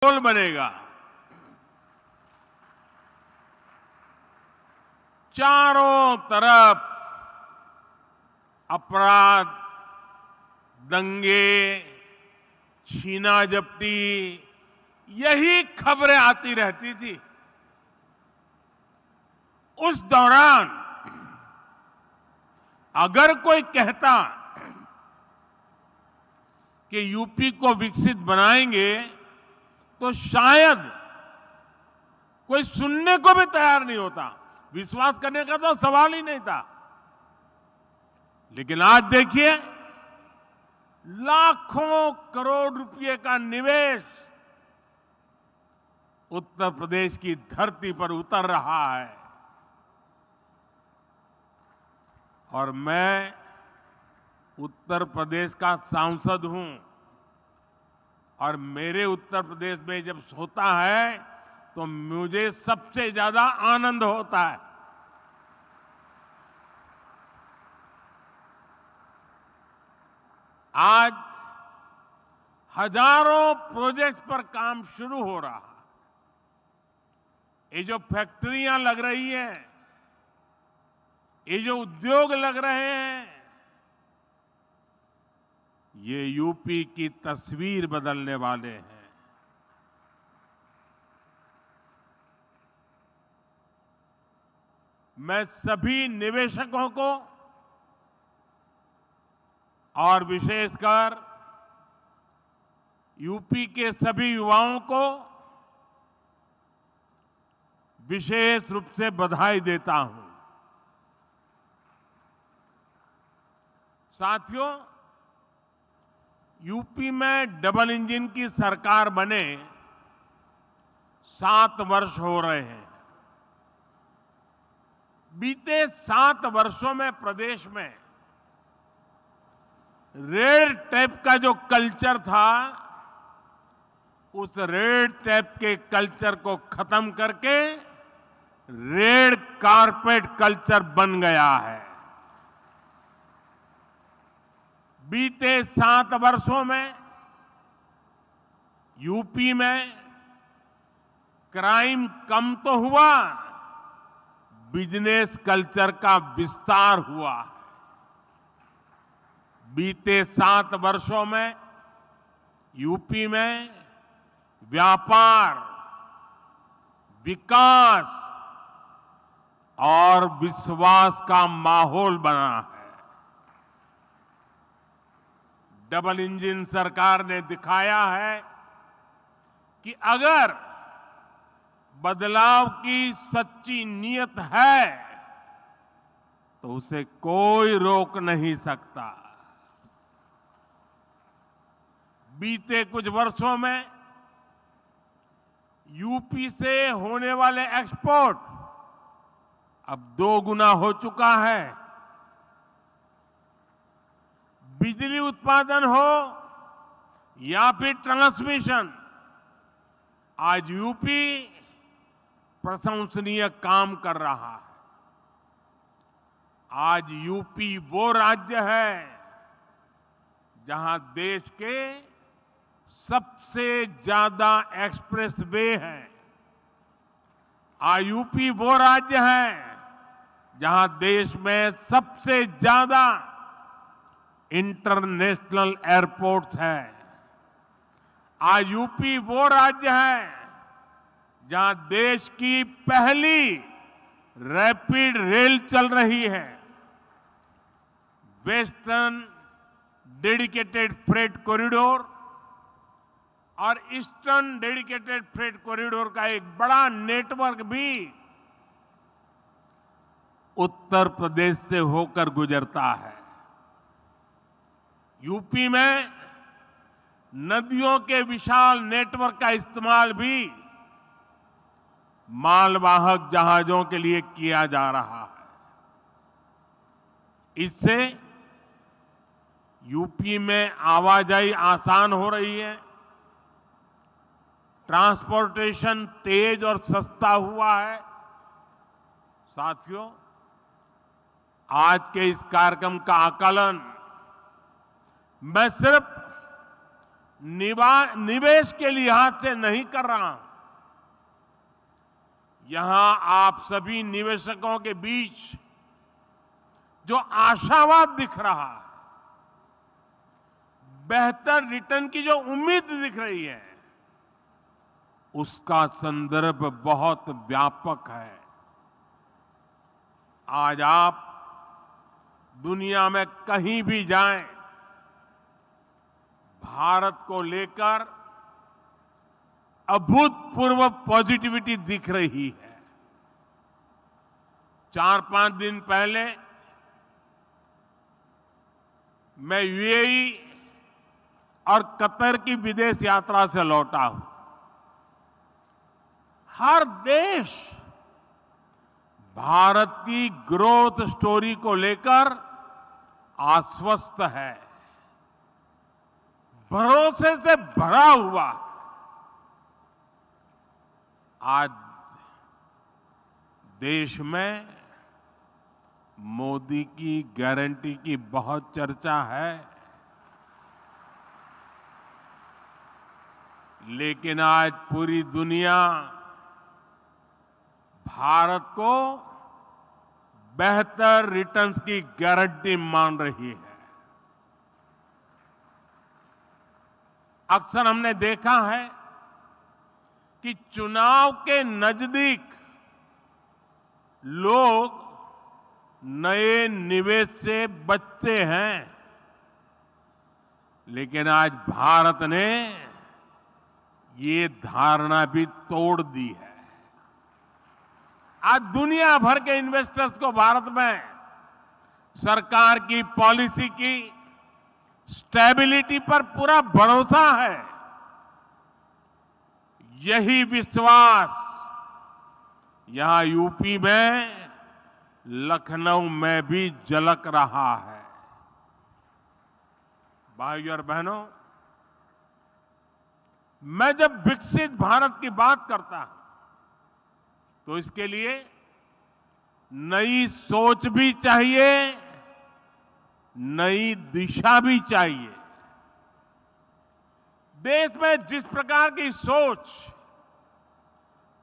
माहौल बनेगा। चारों तरफ अपराध, दंगे, छीना झपटी, यही खबरें आती रहती थी। उस दौरान अगर कोई कहता कि यूपी को विकसित बनाएंगे तो शायद कोई सुनने को भी तैयार नहीं होता, विश्वास करने का तो सवाल ही नहीं था। लेकिन आज देखिए, लाखों करोड़ रुपए का निवेश उत्तर प्रदेश की धरती पर उतर रहा है। और मैं उत्तर प्रदेश का सांसद हूं और मेरे उत्तर प्रदेश में जब होता है तो मुझे सबसे ज्यादा आनंद होता है। आज हजारों प्रोजेक्ट पर काम शुरू हो रहा है। ये जो फैक्ट्रियां लग रही हैं, ये जो उद्योग लग रहे हैं, ये यूपी की तस्वीर बदलने वाले हैं। मैं सभी निवेशकों को और विशेषकर यूपी के सभी युवाओं को विशेष रूप से बधाई देता हूं। साथियों, यूपी में डबल इंजन की सरकार बने 7 वर्ष हो रहे हैं। बीते 7 वर्षों में प्रदेश में रेड टेप का जो कल्चर था, उस रेड टेप के कल्चर को खत्म करके रेड कारपेट कल्चर बन गया है। बीते 7 वर्षों में यूपी में क्राइम कम तो हुआ, बिजनेस कल्चर का विस्तार हुआ। बीते 7 वर्षों में यूपी में व्यापार, विकास और विश्वास का माहौल बना है। डबल इंजन सरकार ने दिखाया है कि अगर बदलाव की सच्ची नीयत है तो उसे कोई रोक नहीं सकता। बीते कुछ वर्षों में यूपी से होने वाले एक्सपोर्ट अब 2 गुना हो चुका है। बिजली उत्पादन हो या फिर ट्रांसमिशन, आज यूपी प्रशंसनीय काम कर रहा है। आज यूपी वो राज्य है जहां देश के सबसे ज्यादा एक्सप्रेस वे हैं। आज यूपी वो राज्य है जहां देश में सबसे ज्यादा इंटरनेशनल एयरपोर्ट्स हैं। आज यूपी वो राज्य है जहां देश की पहली रैपिड रेल चल रही है। वेस्टर्न डेडिकेटेड फ्रेट कॉरिडोर और ईस्टर्न डेडिकेटेड फ्रेट कॉरिडोर का एक बड़ा नेटवर्क भी उत्तर प्रदेश से होकर गुजरता है। यूपी में नदियों के विशाल नेटवर्क का इस्तेमाल भी मालवाहक जहाजों के लिए किया जा रहा है। इससे यूपी में आवाजाही आसान हो रही है, ट्रांसपोर्टेशन तेज और सस्ता हुआ है। साथियों, आज के इस कार्यक्रम का आकलन मैं सिर्फ निवेश के लिहाज से नहीं कर रहा हूं। यहां आप सभी निवेशकों के बीच जो आशावाद दिख रहा है, बेहतर रिटर्न की जो उम्मीद दिख रही है, उसका संदर्भ बहुत व्यापक है। आज आप दुनिया में कहीं भी जाएं, भारत को लेकर अभूतपूर्व पॉजिटिविटी दिख रही है। 4-5 दिन पहले मैं यूएई और कतर की विदेश यात्रा से लौटा हूं। हर देश भारत की ग्रोथ स्टोरी को लेकर आश्वस्त है, भरोसे से भरा हुआ है। आज देश में मोदी की गारंटी की बहुत चर्चा है, लेकिन आज पूरी दुनिया भारत को बेहतर रिटर्न्स की गारंटी मान रही है। अक्सर हमने देखा है कि चुनाव के नजदीक लोग नए निवेश से बचते हैं, लेकिन आज भारत ने ये धारणा भी तोड़ दी है। आज दुनिया भर के इन्वेस्टर्स को भारत में सरकार की पॉलिसी की स्टेबिलिटी पर पूरा भरोसा है। यही विश्वास यहां यूपी में, लखनऊ में भी झलक रहा है। भाइयों और बहनों, मैं जब विकसित भारत की बात करता हूं तो इसके लिए नई सोच भी चाहिए, नई दिशा भी चाहिए। देश में जिस प्रकार की सोच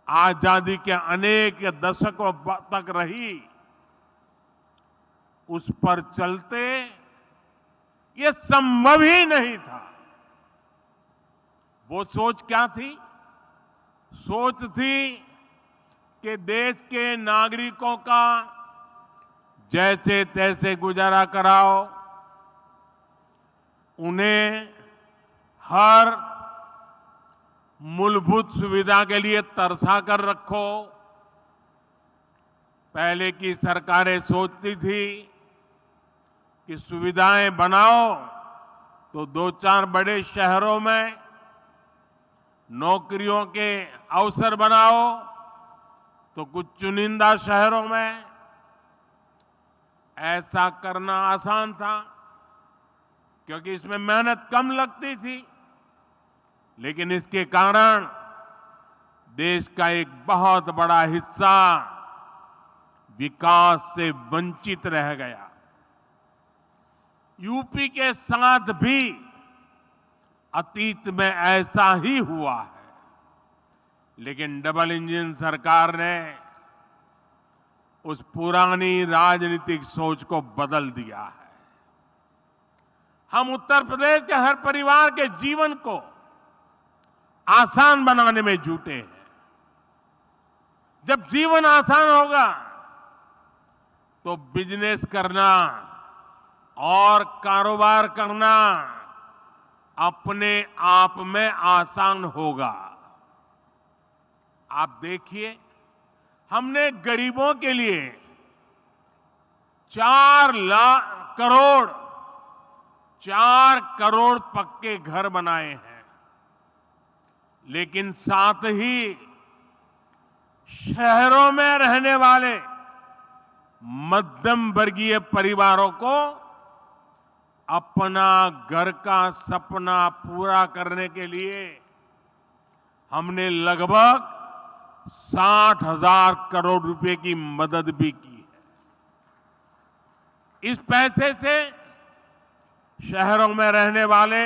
आजादी के अनेक दशकों तक रही, उस पर चलते ये संभव ही नहीं था। वो सोच क्या थी? सोच थी कि देश के नागरिकों का जैसे तैसे गुजारा कराओ, उन्हें हर मूलभूत सुविधा के लिए तरसा कर रखो। पहले की सरकारें सोचती थी कि सुविधाएं बनाओ तो 2-4 बड़े शहरों में नौकरियों के अवसर बनाओ, तो कुछ चुनिंदा शहरों में। ऐसा करना आसान था क्योंकि इसमें मेहनत कम लगती थी, लेकिन इसके कारण देश का एक बहुत बड़ा हिस्सा विकास से वंचित रह गया। यूपी के साथ भी अतीत में ऐसा ही हुआ है, लेकिन डबल इंजन सरकार ने उस पुरानी राजनीतिक सोच को बदल दिया है। हम उत्तर प्रदेश के हर परिवार के जीवन को आसान बनाने में जुटे हैं। जब जीवन आसान होगा तो बिजनेस करना और कारोबार करना अपने आप में आसान होगा। आप देखिए, हमने गरीबों के लिए 4 करोड़ पक्के घर बनाए हैं, लेकिन साथ ही शहरों में रहने वाले मध्यम वर्गीय परिवारों को अपना घर का सपना पूरा करने के लिए हमने लगभग 60,000 करोड़ रुपए की मदद भी की है। इस पैसे से शहरों में रहने वाले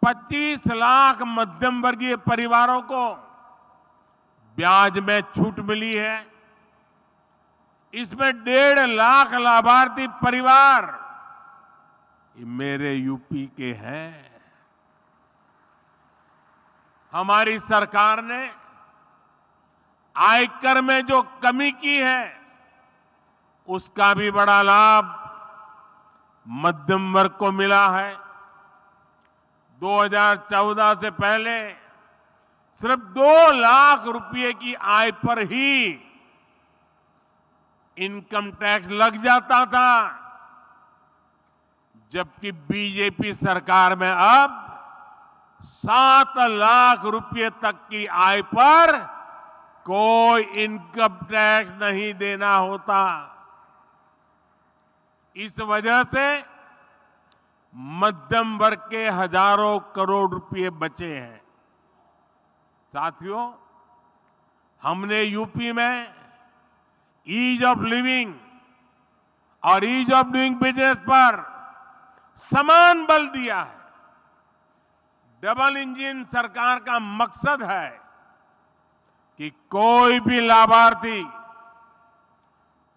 25 लाख मध्यम वर्गीय परिवारों को ब्याज में छूट मिली है। इसमें 1.5 लाख लाभार्थी परिवार ये मेरे यूपी के हैं। हमारी सरकार ने आयकर में जो कमी की है उसका भी बड़ा लाभ मध्यम वर्ग को मिला है। 2014 से पहले सिर्फ 2 लाख रुपए की आय पर ही इनकम टैक्स लग जाता था, जबकि बीजेपी सरकार में अब 7 लाख रुपए तक की आय पर कोई इनकम टैक्स नहीं देना होता। इस वजह से मध्यम वर्ग के हजारों करोड़ रुपए बचे हैं। साथियों, हमने यूपी में ईज ऑफ लिविंग और ईज ऑफ डूइंग बिजनेस पर समान बल दिया है। डबल इंजन सरकार का मकसद है कि कोई भी लाभार्थी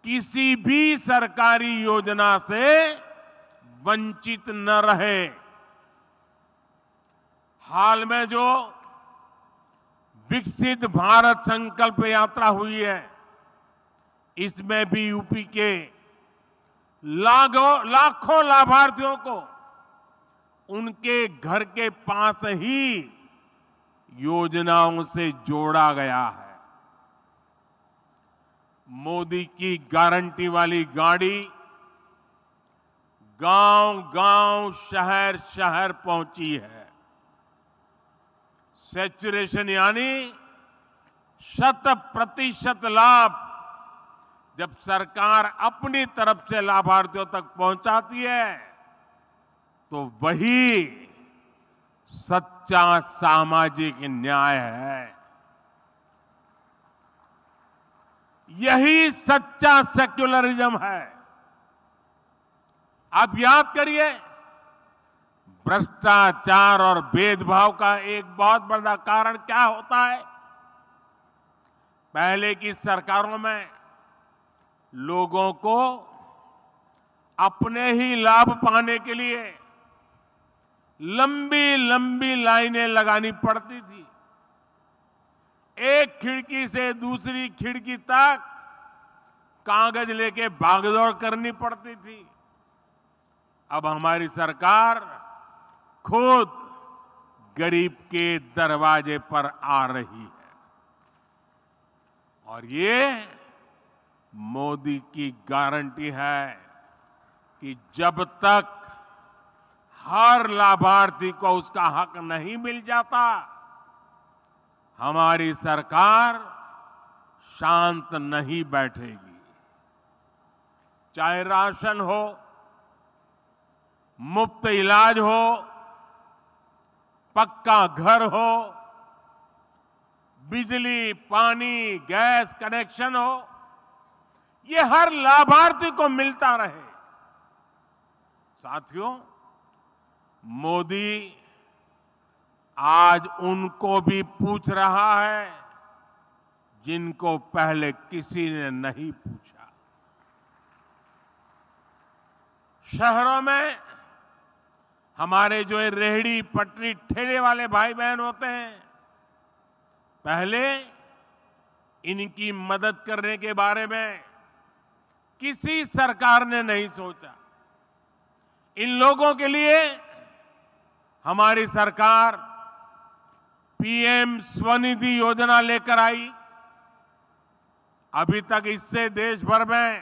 किसी भी सरकारी योजना से वंचित न रहे। हाल में जो विकसित भारत संकल्प यात्रा हुई है, इसमें भी यूपी के लाखों लाभार्थियों को उनके घर के पास ही योजनाओं से जोड़ा गया है। मोदी की गारंटी वाली गाड़ी गांव-गांव, शहर-शहर पहुंची है। सैचुरेशन यानी 100% लाभ जब सरकार अपनी तरफ से लाभार्थियों तक पहुंचाती है तो वही सच्चा सामाजिक न्याय है। यही सच्चा सेक्युलरिज्म है। आप याद करिए, भ्रष्टाचार और भेदभाव का एक बहुत बड़ा कारण क्या होता है? पहले की सरकारों में लोगों को अपने ही लाभ पाने के लिए लंबी लंबी लाइनें लगानी पड़ती थी। एक खिड़की से दूसरी खिड़की तक कागज लेके भागदौड़ करनी पड़ती थी। अब हमारी सरकार खुद गरीब के दरवाजे पर आ रही है और ये मोदी की गारंटी है कि जब तक हर लाभार्थी को उसका हक नहीं मिल जाता, हमारी सरकार शांत नहीं बैठेगी। चाहे राशन हो, मुफ्त इलाज हो, पक्का घर हो, बिजली, पानी, गैस कनेक्शन हो, ये हर लाभार्थी को मिलता रहे। साथियों, मोदी आज उनको भी पूछ रहा है जिनको पहले किसी ने नहीं पूछा। शहरों में हमारे जो रेहड़ी पटरी ठेले वाले भाई बहन होते हैं, पहले इनकी मदद करने के बारे में किसी सरकार ने नहीं सोचा। इन लोगों के लिए हमारी सरकार पीएम स्वनिधि योजना लेकर आई। अभी तक इससे देश भर में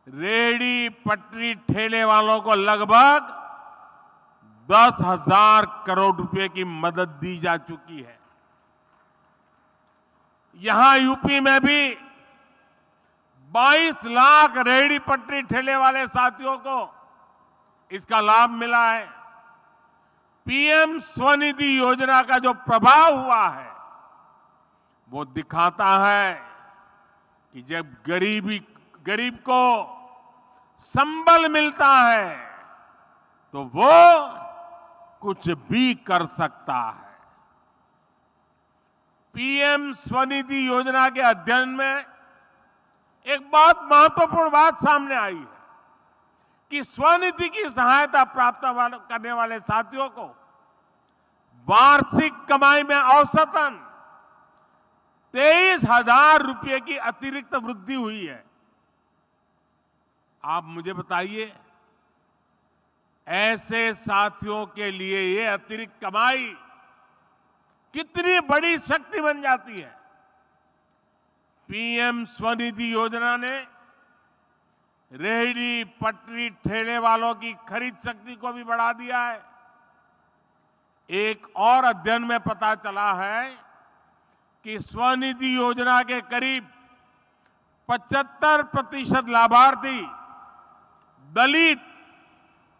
रेहड़ी पटरी ठेले वालों को लगभग 10,000 करोड़ रुपए की मदद दी जा चुकी है। यहां यूपी में भी 22 लाख रेहड़ी पटरी ठेले वाले साथियों को इसका लाभ मिला है। पीएम स्वनिधि योजना का जो प्रभाव हुआ है वो दिखाता है कि जब गरीब को संबल मिलता है तो वो कुछ भी कर सकता है। पीएम स्वनिधि योजना के अध्ययन में एक बहुत महत्वपूर्ण बात सामने आई है कि स्वनिधि की सहायता प्राप्त करने वाले साथियों को वार्षिक कमाई में औसतन 23,000 रुपये की अतिरिक्त वृद्धि हुई है। आप मुझे बताइए, ऐसे साथियों के लिए ये अतिरिक्त कमाई कितनी बड़ी शक्ति बन जाती है। पीएम स्वनिधि योजना ने रेहड़ी पटरी ठेले वालों की खरीद शक्ति को भी बढ़ा दिया है। एक और अध्ययन में पता चला है कि स्वनिधि योजना के करीब 75% लाभार्थी दलित,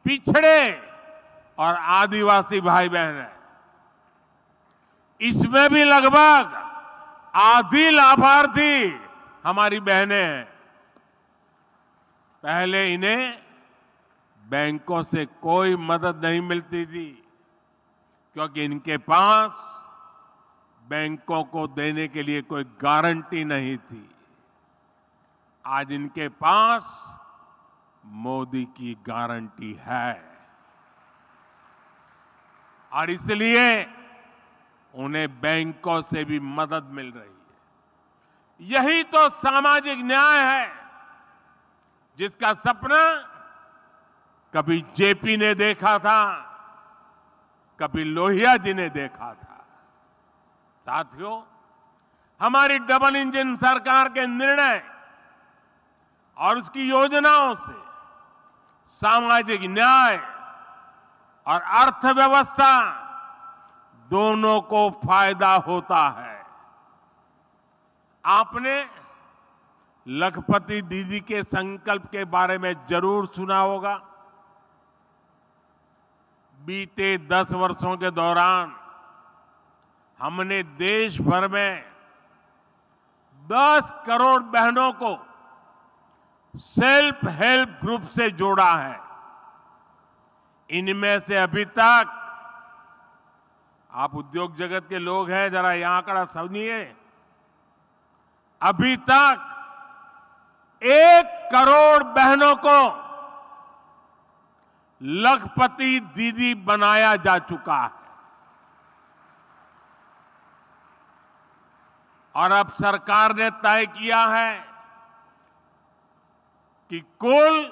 पिछड़े और आदिवासी भाई बहन हैं। इसमें भी लगभग आधी लाभार्थी हमारी बहनें हैं। पहले इन्हें बैंकों से कोई मदद नहीं मिलती थी क्योंकि इनके पास बैंकों को देने के लिए कोई गारंटी नहीं थी। आज इनके पास मोदी की गारंटी है और इसलिए उन्हें बैंकों से भी मदद मिल रही है। यही तो सामाजिक न्याय है जिसका सपना कभी जेपी ने देखा था, कभी लोहिया जी ने देखा था। साथियों, हमारी डबल इंजन सरकार के निर्णय और उसकी योजनाओं से सामाजिक न्याय और अर्थव्यवस्था दोनों को फायदा होता है। आपने लखपति दीदी के संकल्प के बारे में जरूर सुना होगा। बीते 10 वर्षों के दौरान हमने देश भर में 10 करोड़ बहनों को सेल्फ हेल्प ग्रुप से जोड़ा है। इनमें से अभी तक, आप उद्योग जगत के लोग हैं, जरा यह आंकड़ा समझिए, अभी तक 1 करोड़ बहनों को लखपति दीदी बनाया जा चुका है। और अब सरकार ने तय किया है कि कुल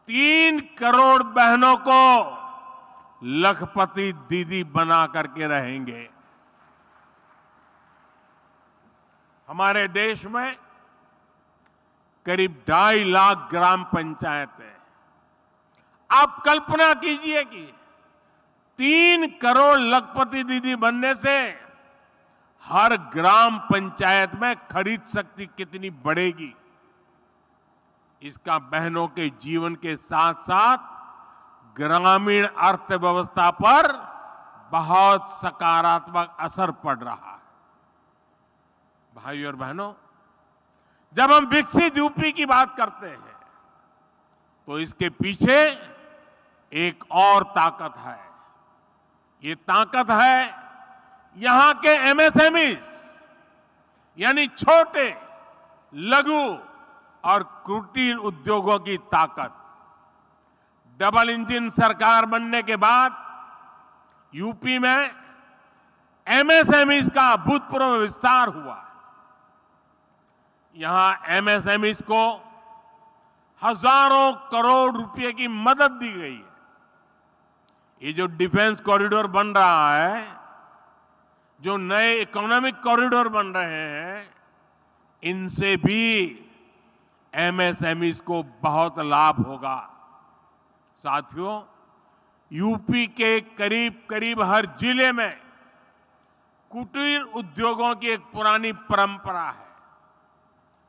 3 करोड़ बहनों को लखपति दीदी बना करके रहेंगे। हमारे देश में करीब 2.5 लाख ग्राम पंचायतें। आप कल्पना कीजिए कि 3 करोड़ लखपति दीदी बनने से हर ग्राम पंचायत में खरीद शक्ति कितनी बढ़ेगी। इसका बहनों के जीवन के साथ साथ ग्रामीण अर्थव्यवस्था पर बहुत सकारात्मक असर पड़ रहा है। भाइयों और बहनों, जब हम विकसित यूपी की बात करते हैं तो इसके पीछे एक और ताकत है। ये ताकत है यहां के एमएसएमई, यानी छोटे, लघु और कुटीर उद्योगों की ताकत। डबल इंजन सरकार बनने के बाद यूपी में एमएसएमई का अभूतपूर्व विस्तार हुआ। यहां एमएसएमई को हजारों करोड़ रुपए की मदद दी गई है। ये जो डिफेंस कॉरिडोर बन रहा है, जो नए इकोनॉमिक कॉरिडोर बन रहे हैं, इनसे भी एमएसएमई को बहुत लाभ होगा। साथियों, यूपी के करीब करीब हर जिले में कुटीर उद्योगों की एक पुरानी परंपरा है।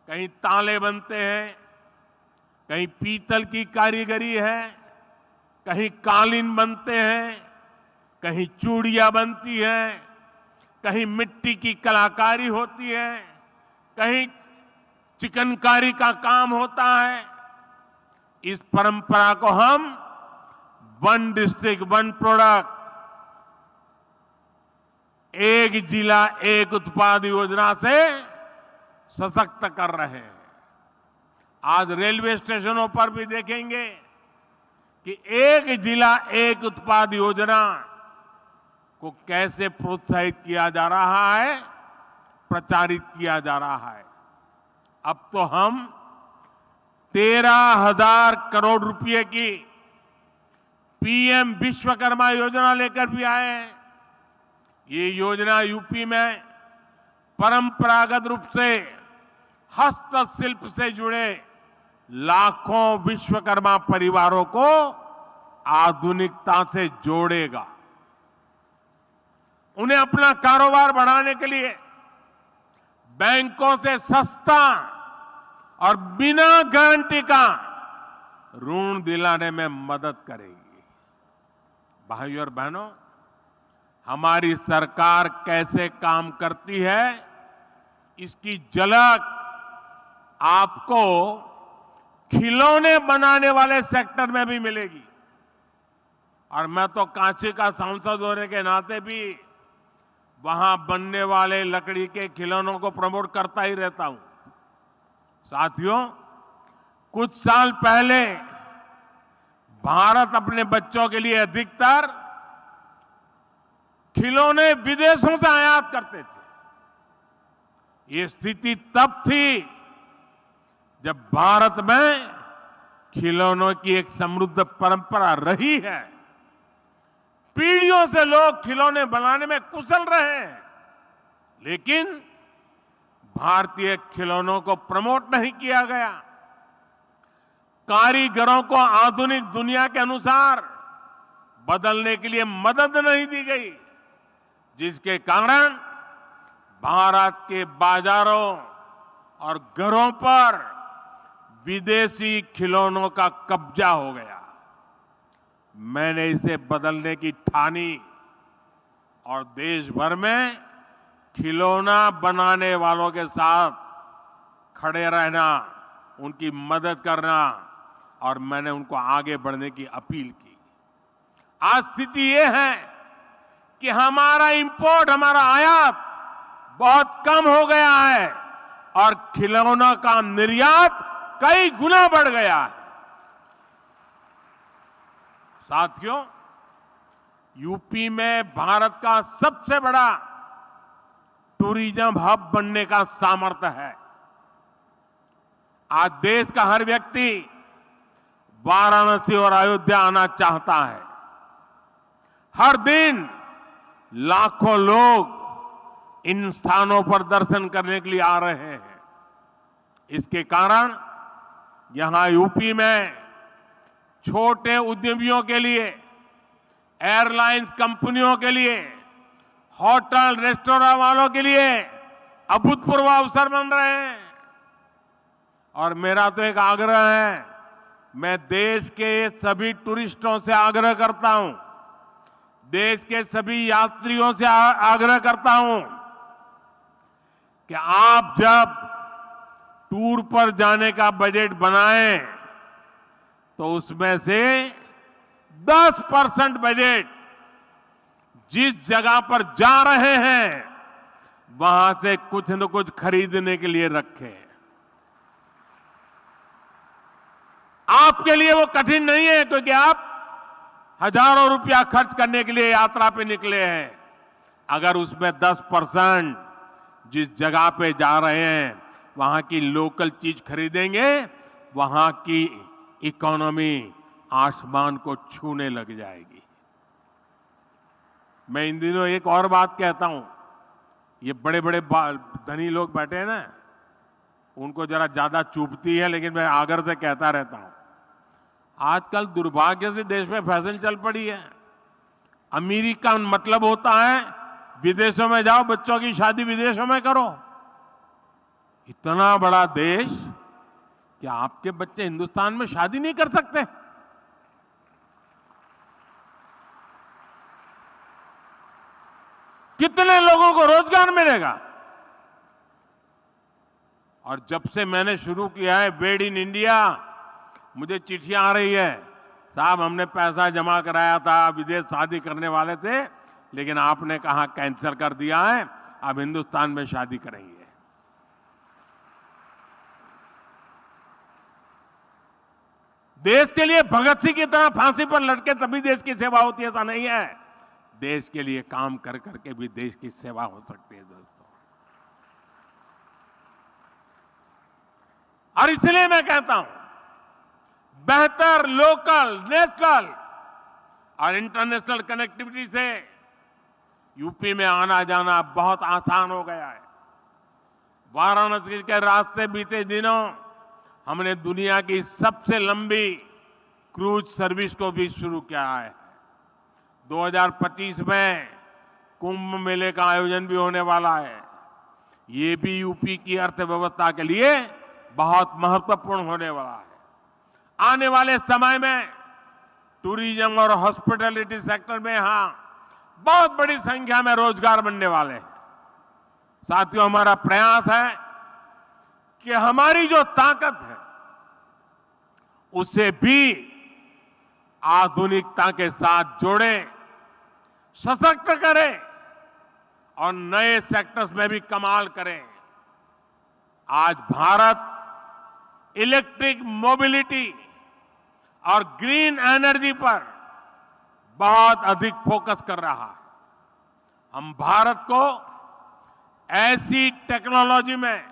कहीं ताले बनते हैं, कहीं पीतल की कारीगरी है, कहीं कालीन बनते हैं, कहीं चूड़ियां बनती हैं, कहीं मिट्टी की कलाकारी होती है, कहीं चिकनकारी का काम होता है। इस परंपरा को हम वन डिस्ट्रिक्ट वन प्रोडक्ट, एक जिला एक उत्पाद योजना से सशक्त कर रहे हैं। आज रेलवे स्टेशनों पर भी देखेंगे कि एक जिला एक उत्पाद योजना को कैसे प्रोत्साहित किया जा रहा है, प्रचारित किया जा रहा है। अब तो हम 13,000 करोड़ रुपए की पीएम विश्वकर्मा योजना लेकर भी आए हैं। ये योजना यूपी में परंपरागत रूप से हस्तशिल्प से जुड़े लाखों विश्वकर्मा परिवारों को आधुनिकता से जोड़ेगा। उन्हें अपना कारोबार बढ़ाने के लिए बैंकों से सस्ता और बिना गारंटी का ऋण दिलाने में मदद करेगी। भाइयों और बहनों, हमारी सरकार कैसे काम करती है, इसकी झलक आपको खिलौने बनाने वाले सेक्टर में भी मिलेगी। और मैं तो कांची का सांसद होने के नाते भी वहां बनने वाले लकड़ी के खिलौनों को प्रमोट करता ही रहता हूं। साथियों, कुछ साल पहले भारत अपने बच्चों के लिए अधिकतर खिलौने विदेशों से आयात करते थे। ये स्थिति तब थी जब भारत में खिलौनों की एक समृद्ध परंपरा रही है। पीढ़ियों से लोग खिलौने बनाने में कुशल रहे हैं, लेकिन भारतीय खिलौनों को प्रमोट नहीं किया गया। कारीगरों को आधुनिक दुनिया के अनुसार बदलने के लिए मदद नहीं दी गई, जिसके कारण भारत के बाजारों और घरों पर विदेशी खिलौनों का कब्जा हो गया। मैंने इसे बदलने की ठानी और देश भर में खिलौना बनाने वालों के साथ खड़े रहना, उनकी मदद करना और मैंने उनको आगे बढ़ने की अपील की। आज स्थिति ये है कि हमारा इंपोर्ट, हमारा आयात बहुत कम हो गया है और खिलौना का निर्यात कई गुना बढ़ गया है। साथियों, यूपी में भारत का सबसे बड़ा टूरिज्म हब बनने का सामर्थ्य है। आज देश का हर व्यक्ति वाराणसी और अयोध्या आना चाहता है। हर दिन लाखों लोग इन स्थानों पर दर्शन करने के लिए आ रहे हैं। इसके कारण यहां यूपी में छोटे उद्यमियों के लिए, एयरलाइंस कंपनियों के लिए, होटल रेस्टोरेंट वालों के लिए अभूतपूर्व अवसर बन रहे हैं। और मेरा तो एक आग्रह है, मैं देश के सभी टूरिस्टों से आग्रह करता हूं, देश के सभी यात्रियों से आग्रह करता हूं कि आप जब टूर पर जाने का बजट बनाएं तो उसमें से 10% बजट जिस जगह पर जा रहे हैं वहां से कुछ न कुछ खरीदने के लिए रखें। आपके लिए वो कठिन नहीं है, क्योंकि आप हजारों रुपया खर्च करने के लिए यात्रा पे निकले हैं। अगर उसमें 10% जिस जगह पे जा रहे हैं वहां की लोकल चीज खरीदेंगे, वहां की इकोनॉमी आसमान को छूने लग जाएगी। मैं इन दिनों एक और बात कहता हूं, ये बड़े बड़े धनी लोग बैठे हैं ना, उनको जरा ज्यादा चुभती है, लेकिन मैं आग्रह से कहता रहता हूं। आजकल दुर्भाग्य से देश में फैशन चल पड़ी है। अमीरी का मतलब होता है विदेशों में जाओ, बच्चों की शादी विदेशों में करो। इतना बड़ा देश, क्या आपके बच्चे हिंदुस्तान में शादी नहीं कर सकते? कितने लोगों को रोजगार मिलेगा? और जब से मैंने शुरू किया है मेड इन इंडिया, मुझे चिट्ठियां आ रही है, साहब हमने पैसा जमा कराया था, विदेश शादी करने वाले थे, लेकिन आपने कहा कैंसिल कर दिया है, अब हिंदुस्तान में शादी करेंगे। देश के लिए भगत सिंह की तरह फांसी पर लटके तभी देश की सेवा होती है, ऐसा नहीं है। देश के लिए काम कर करके भी देश की सेवा हो सकती है दोस्तों। और इसलिए मैं कहता हूं, बेहतर लोकल, नेशनल और इंटरनेशनल कनेक्टिविटी से यूपी में आना जाना बहुत आसान हो गया है। वाराणसी के रास्ते बीते दिनों हमने दुनिया की सबसे लंबी क्रूज सर्विस को भी शुरू किया है। 2025 में कुंभ मेले का आयोजन भी होने वाला है। ये भी यूपी की अर्थव्यवस्था के लिए बहुत महत्वपूर्ण होने वाला है। आने वाले समय में टूरिज्म और हॉस्पिटैलिटी सेक्टर में यहां बहुत बड़ी संख्या में रोजगार बनने वाले हैं। साथियों, हमारा प्रयास है कि हमारी जो ताकत है उसे भी आधुनिकता के साथ जोड़ें, सशक्त करें और नए सेक्टर्स में भी कमाल करें। आज भारत इलेक्ट्रिक मोबिलिटी और ग्रीन एनर्जी पर बहुत अधिक फोकस कर रहा है। हम भारत को ऐसी टेक्नोलॉजी में,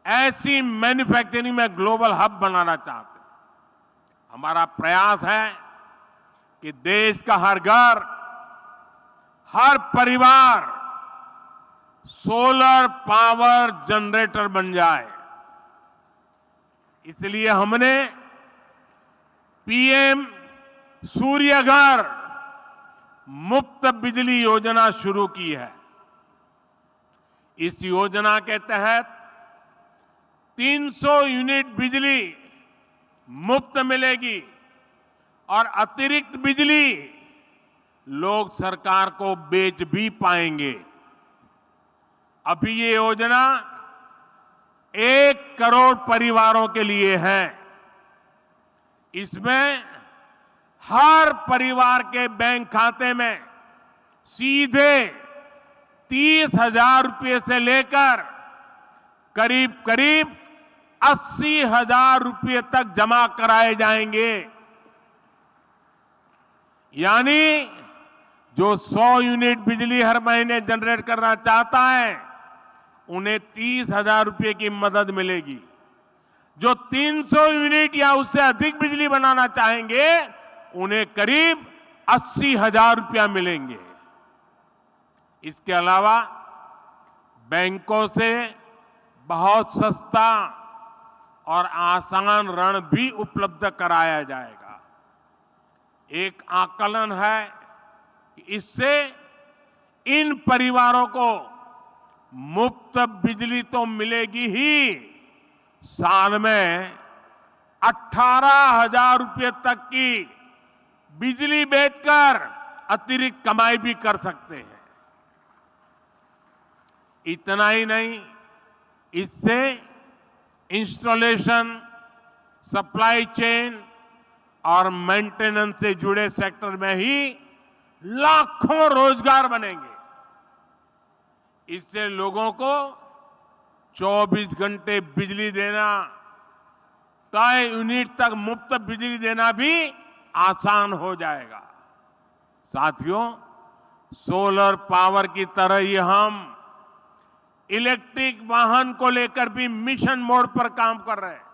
ऐसी मैन्युफैक्चरिंग में ग्लोबल हब बनाना चाहते हैं। हमारा प्रयास है कि देश का हर घर, हर परिवार सोलर पावर जनरेटर बन जाए। इसलिए हमने पीएम सूर्य घर मुफ्त बिजली योजना शुरू की है। इस योजना के तहत 300 यूनिट बिजली मुफ्त मिलेगी और अतिरिक्त बिजली लोग सरकार को बेच भी पाएंगे। अभी ये योजना 1 करोड़ परिवारों के लिए है। इसमें हर परिवार के बैंक खाते में सीधे 30,000 रुपये से लेकर करीब करीब 80,000 रुपये तक जमा कराए जाएंगे। यानी जो 100 यूनिट बिजली हर महीने जनरेट करना चाहता है उन्हें 30,000 रुपये की मदद मिलेगी। जो 300 यूनिट या उससे अधिक बिजली बनाना चाहेंगे उन्हें करीब 80,000 रुपया मिलेंगे। इसके अलावा बैंकों से बहुत सस्ता और आसान ऋण भी उपलब्ध कराया जाएगा। एक आकलन है कि इससे इन परिवारों को मुफ्त बिजली तो मिलेगी ही, साल में 18,000 रुपये तक की बिजली बेचकर अतिरिक्त कमाई भी कर सकते हैं। इतना ही नहीं, इससे इंस्टॉलेशन, सप्लाई चेन और मेंटेनेंस से जुड़े सेक्टर में ही लाखों रोजगार बनेंगे। इससे लोगों को 24 घंटे बिजली देना, तय यूनिट तक मुफ्त बिजली देना भी आसान हो जाएगा। साथियों, सोलर पावर की तरह ही हम इलेक्ट्रिक वाहन को लेकर भी मिशन मोड पर काम कर रहे हैं।